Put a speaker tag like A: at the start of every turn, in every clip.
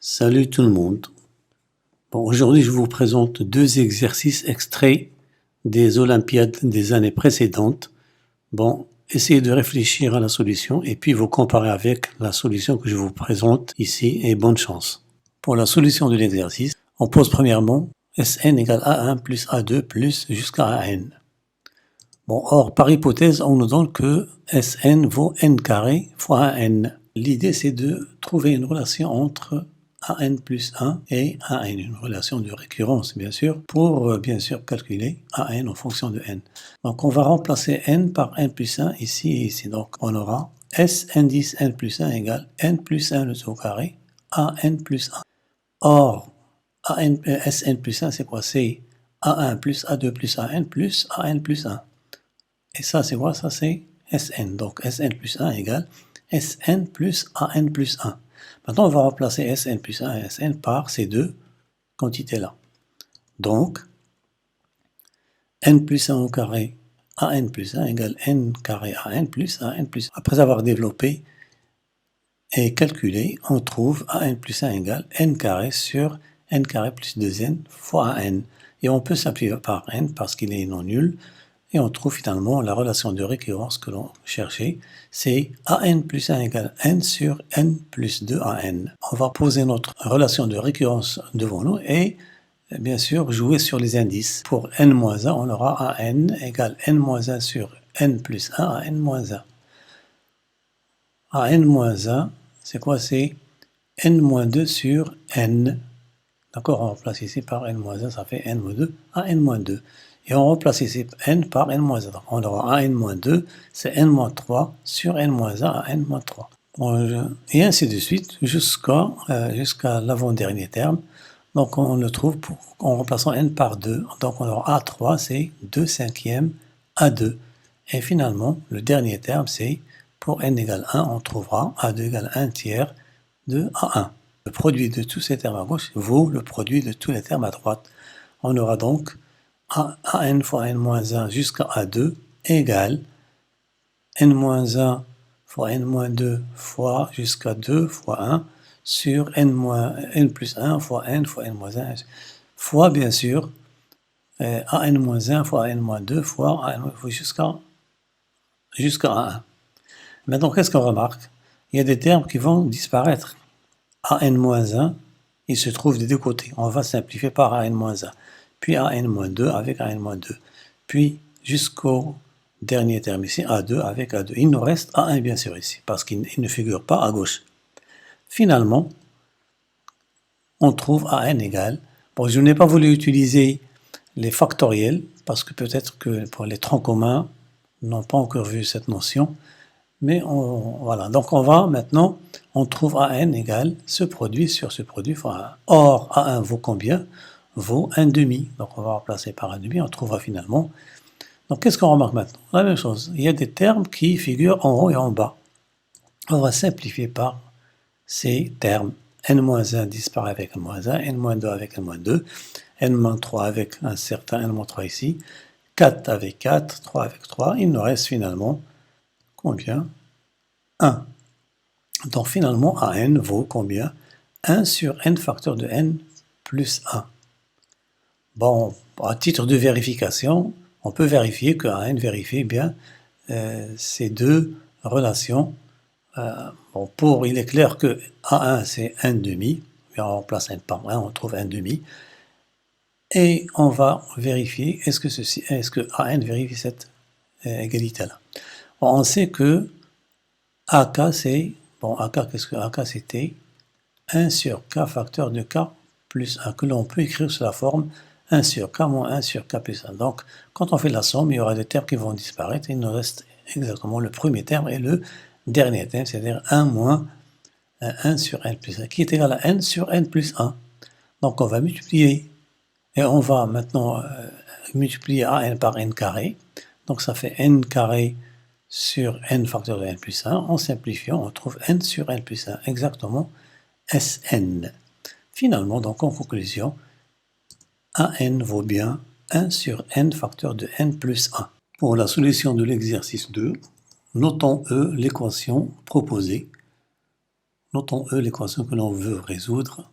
A: Salut tout le monde. Bon, aujourd'hui, je vous présente deux exercices extraits des Olympiades des années précédentes. Bon, essayez de réfléchir à la solution et puis vous comparer avec la solution que je vous présente ici et bonne chance. Pour la solution de l'exercice, on pose premièrement Sn égale A1 plus A2 plus jusqu'à An. Bon, or, par hypothèse, on nous donne que Sn vaut n carré fois An. L'idée, c'est de trouver une relation entre An plus 1 et An, une relation de récurrence, bien sûr, pour, bien sûr, calculer An en fonction de n. Donc, on va remplacer n par n plus 1 ici et ici. Donc, on aura S indice n plus 1 égale n plus 1 le tout au carré An plus 1. Or, Sn plus 1, c'est quoi? C'est A1 plus A2 plus An plus 1. Et ça, c'est quoi? Ça, c'est Sn. Donc, Sn plus 1 égale Sn plus An plus 1. Maintenant, on va remplacer Sn plus 1 et Sn par ces deux quantités-là. Donc, n plus 1 au carré An plus 1 égale n carré An plus 1. Après avoir développé et calculé, on trouve An plus 1 égale n carré sur n carré plus 2n fois n. Et on peut simplifier par n parce qu'il est non nul. Et on trouve finalement la relation de récurrence que l'on cherchait, c'est An plus 1 égale n sur n plus 2 An. On va poser notre relation de récurrence devant nous et bien sûr jouer sur les indices. Pour n-1, on aura An égale n-1 sur n plus 1 à n-1. An-1, c'est quoi? C'est n-2 sur n. D'accord, on remplace ici par n-1, ça fait n-2 à n-2. Et on remplace ici n par n-1. Donc on aura n-2, c'est n-3 sur n-1 à n-3. Bon, et ainsi de suite jusqu'à l'avant-dernier terme. Donc on le trouve en remplaçant n par 2. Donc on aura A3, c'est 2 cinquièmes A2. Et finalement, le dernier terme, c'est pour n égale 1, on trouvera A2 égale 1 tiers de A1. Le produit de tous ces termes à gauche vaut le produit de tous les termes à droite. On aura donc An fois n-1 jusqu'à A2 égale n-1 fois n-2 fois jusqu'à 2 fois 1 sur n plus 1 fois n fois n-1 fois bien sûr An-1 fois n-2 fois jusqu'à 1. Maintenant, qu'est-ce qu'on remarque? Il y a des termes qui vont disparaître. An-1, il se trouve des deux côtés. On va simplifier par An-1. Puis An-2 avec An-2, puis jusqu'au dernier terme ici, A2 avec A2. Il nous reste A1 bien sûr ici, parce qu'il ne figure pas à gauche. Finalement, on trouve An égale, bon, je n'ai pas voulu utiliser les factoriels, parce que peut-être que pour les troncs communs, n'ont pas encore vu cette notion, mais voilà, donc on va maintenant, on trouve An égale ce produit sur ce produit fois 1. Or, A1 vaut combien? Vaut 1,5. Donc on va remplacer par 1,5, on trouvera finalement. Donc qu'est-ce qu'on remarque maintenant? La même chose, il y a des termes qui figurent en haut et en bas. On va simplifier par ces termes. n-1 disparaît avec n-1, n-2 avec n-2, n-3 avec un certain n-3 ici, 4 avec 4, 3 avec 3, il nous reste finalement combien? 1. Donc finalement, An vaut combien? 1 sur n facteur de n plus 1. Bon, à titre de vérification, on peut vérifier que An vérifie bien ces deux relations. Bon, il est clair que A1 c'est 1,5, on remplace n par 1, on trouve 1,5. Et on va vérifier est-ce que An vérifie cette égalité-là. Bon, on sait que AK c'est, bon, AK, qu'est-ce que AK c'était? 1 sur K facteur de K plus 1, que l'on peut écrire sous la forme 1 sur K moins 1 sur K plus 1. Donc, quand on fait la somme, il y aura des termes qui vont disparaître. Il nous reste exactement le premier terme et le dernier terme, c'est-à-dire 1 moins 1 sur n plus 1, qui est égal à n sur n plus 1. Donc, on va multiplier. Et on va maintenant multiplier An par n carré. Donc, ça fait n carré sur n facteur de n plus 1. En simplifiant, on trouve n sur n plus 1, exactement Sn. Finalement, donc en conclusion, An vaut bien 1 sur n facteur de n plus 1. Pour la solution de l'exercice 2, notons l'équation proposée. Notons l'équation que l'on veut résoudre.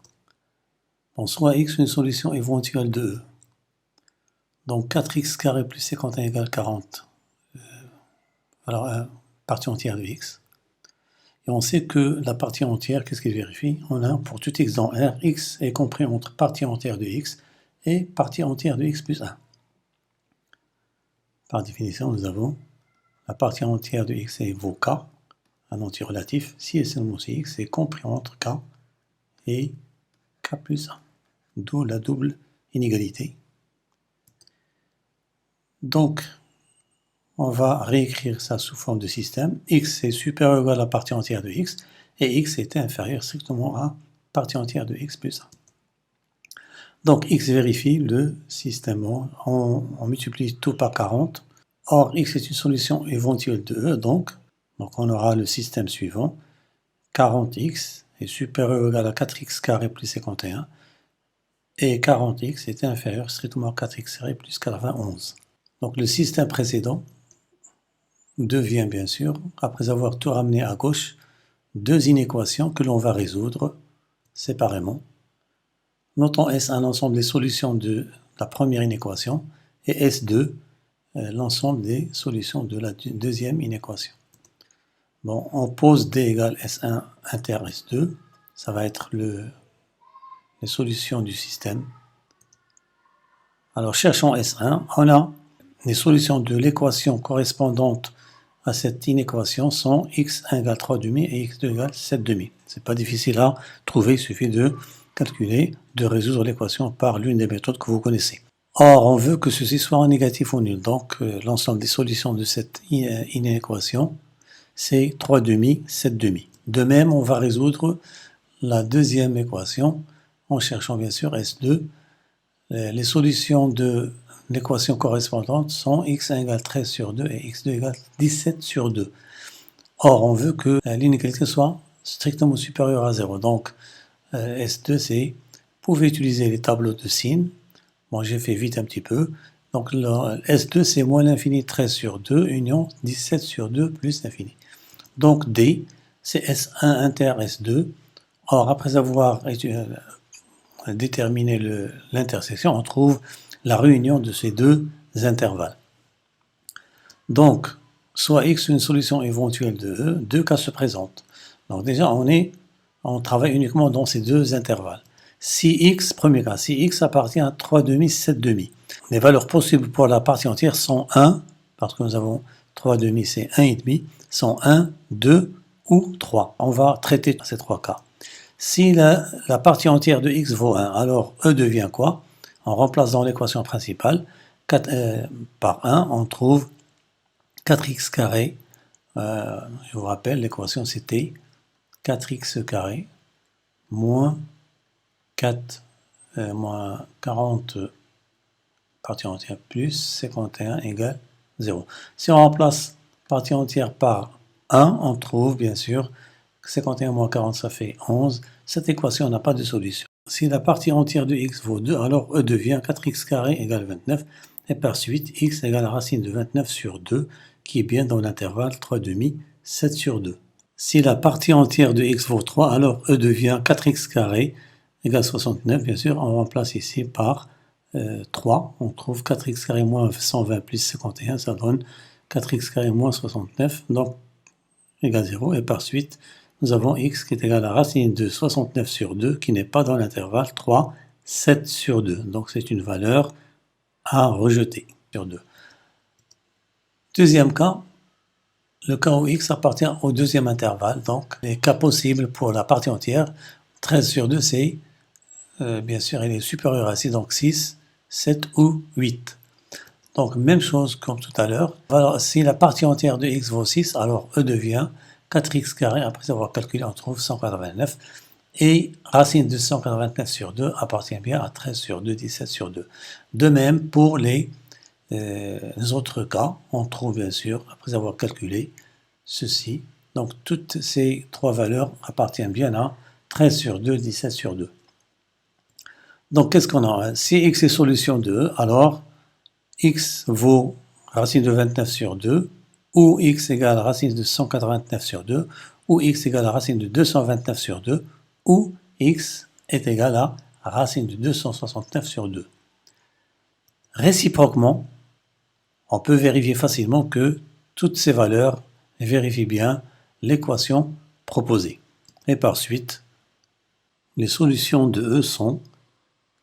A: Bon, soit x une solution éventuelle de E. Donc 4x carré plus 51 égale 40. Alors, partie entière de x. Et on sait que la partie entière, qu'est-ce qu'il vérifie? On a pour tout x dans R, x est compris entre partie entière de x et partie entière de x plus 1. Par définition, nous avons la partie entière de x vaut k, un entier relatif, si et seulement si x est compris entre k et k plus 1. D'où la double inégalité. Donc, on va réécrire ça sous forme de système. X est supérieur ou égal à la partie entière de x, et x est inférieur strictement à partie entière de x plus 1. Donc x vérifie le système, on multiplie tout par 40. Or, x est une solution éventuelle de E, donc on aura le système suivant. 40x est supérieur ou égal à 4x carré plus 51, et 40x est inférieur strictement à 4x carré plus 91. Donc le système précédent devient bien sûr, après avoir tout ramené à gauche, deux inéquations que l'on va résoudre séparément. Notons S1 l'ensemble des solutions de la première inéquation et S2 l'ensemble des solutions de la deuxième inéquation. Bon, on pose D égale S1 inter S2, ça va être les solutions du système. Alors cherchons S1, on a les solutions de l'équation correspondante à cette inéquation sont x1 égale 3 demi et x2 égale 7 demi. C'est pas difficile à trouver, il suffit de calculer, de résoudre l'équation par l'une des méthodes que vous connaissez. Or, on veut que ceci soit en négatif ou nul, donc l'ensemble des solutions de cette inéquation, c'est 3 demi, 7 demi. De même, on va résoudre la deuxième équation en cherchant bien sûr S2. Les solutions de l'équation correspondante sont x1 égale 13 sur 2 et x2 égale 17 sur 2. Or, on veut que l'inégalité soit strictement supérieure à 0. Donc, S2, c'est, vous pouvez utiliser les tableaux de signes. Bon, j'ai fait vite un petit peu. Donc, S2, c'est moins l'infini 13 sur 2, union 17 sur 2 plus l'infini. Donc, D, c'est S1 inter S2. Or, après avoir déterminé l'intersection, on trouve la réunion de ces deux intervalles. Donc, soit x une solution éventuelle de E, deux cas se présentent. Donc déjà, on travaille uniquement dans ces deux intervalles. Si x, premier cas, si x appartient à 3 demi, 7 demi, les valeurs possibles pour la partie entière sont 1, parce que nous avons 3 demi, c'est 1,5, sont 1, 2 ou 3. On va traiter ces trois cas. Si la partie entière de x vaut 1, alors E devient quoi? On remplace dans l'équation principale, 4, par 1, on trouve 4x carré, je vous rappelle, l'équation c'était 4x carré moins 40 partie entière plus 51 égale 0. Si on remplace partie entière par 1, on trouve bien sûr 51 moins 40, ça fait 11. Cette équation n'a pas de solution. Si la partie entière de x vaut 2, alors E devient 4x carré égale 29, et par suite x égale la racine de 29 sur 2, qui est bien dans l'intervalle 3 demi, 7 sur 2. Si la partie entière de x vaut 3, alors E devient 4x carré égale 69, bien sûr, on remplace ici par 3, on trouve 4x carré moins 120 plus 51, ça donne 4x carré moins 69, donc égale 0, et par suite, nous avons x qui est égal à la racine de 69 sur 2, qui n'est pas dans l'intervalle 3, 7 sur 2. Donc c'est une valeur à rejeter sur 2. Deuxième cas, le cas où x appartient au deuxième intervalle. Donc les cas possibles pour la partie entière, 13 sur 2, c'est, bien sûr, il est supérieur à 6, donc 6, 7 ou 8. Donc même chose comme tout à l'heure. Alors si la partie entière de x vaut 6, alors E devient 4x carré, après avoir calculé, on trouve 189. Et racine de 189 sur 2 appartient bien à 13 sur 2, 17 sur 2. De même, pour les autres cas, on trouve bien sûr, après avoir calculé ceci, donc toutes ces trois valeurs appartiennent bien à 13 sur 2, 17 sur 2. Donc qu'est-ce qu'on a? Si x est solution de E, alors x vaut racine de 29 sur 2, ou x égale racine de 189 sur 2, ou x égale racine de 229 sur 2, ou x est égal à racine de 269 sur 2. Réciproquement, on peut vérifier facilement que toutes ces valeurs vérifient bien l'équation proposée. Et par suite, les solutions de E sont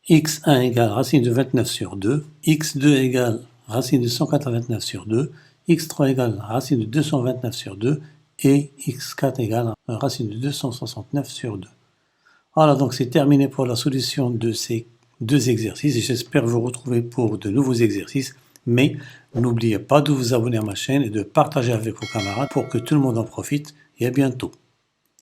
A: x1 égale racine de 29 sur 2, x2 égale racine de 189 sur 2, x3 égale racine de 229 sur 2 et x4 égale racine de 269 sur 2. Voilà, donc c'est terminé pour la solution de ces deux exercices et j'espère vous retrouver pour de nouveaux exercices. Mais n'oubliez pas de vous abonner à ma chaîne et de partager avec vos camarades pour que tout le monde en profite et à bientôt.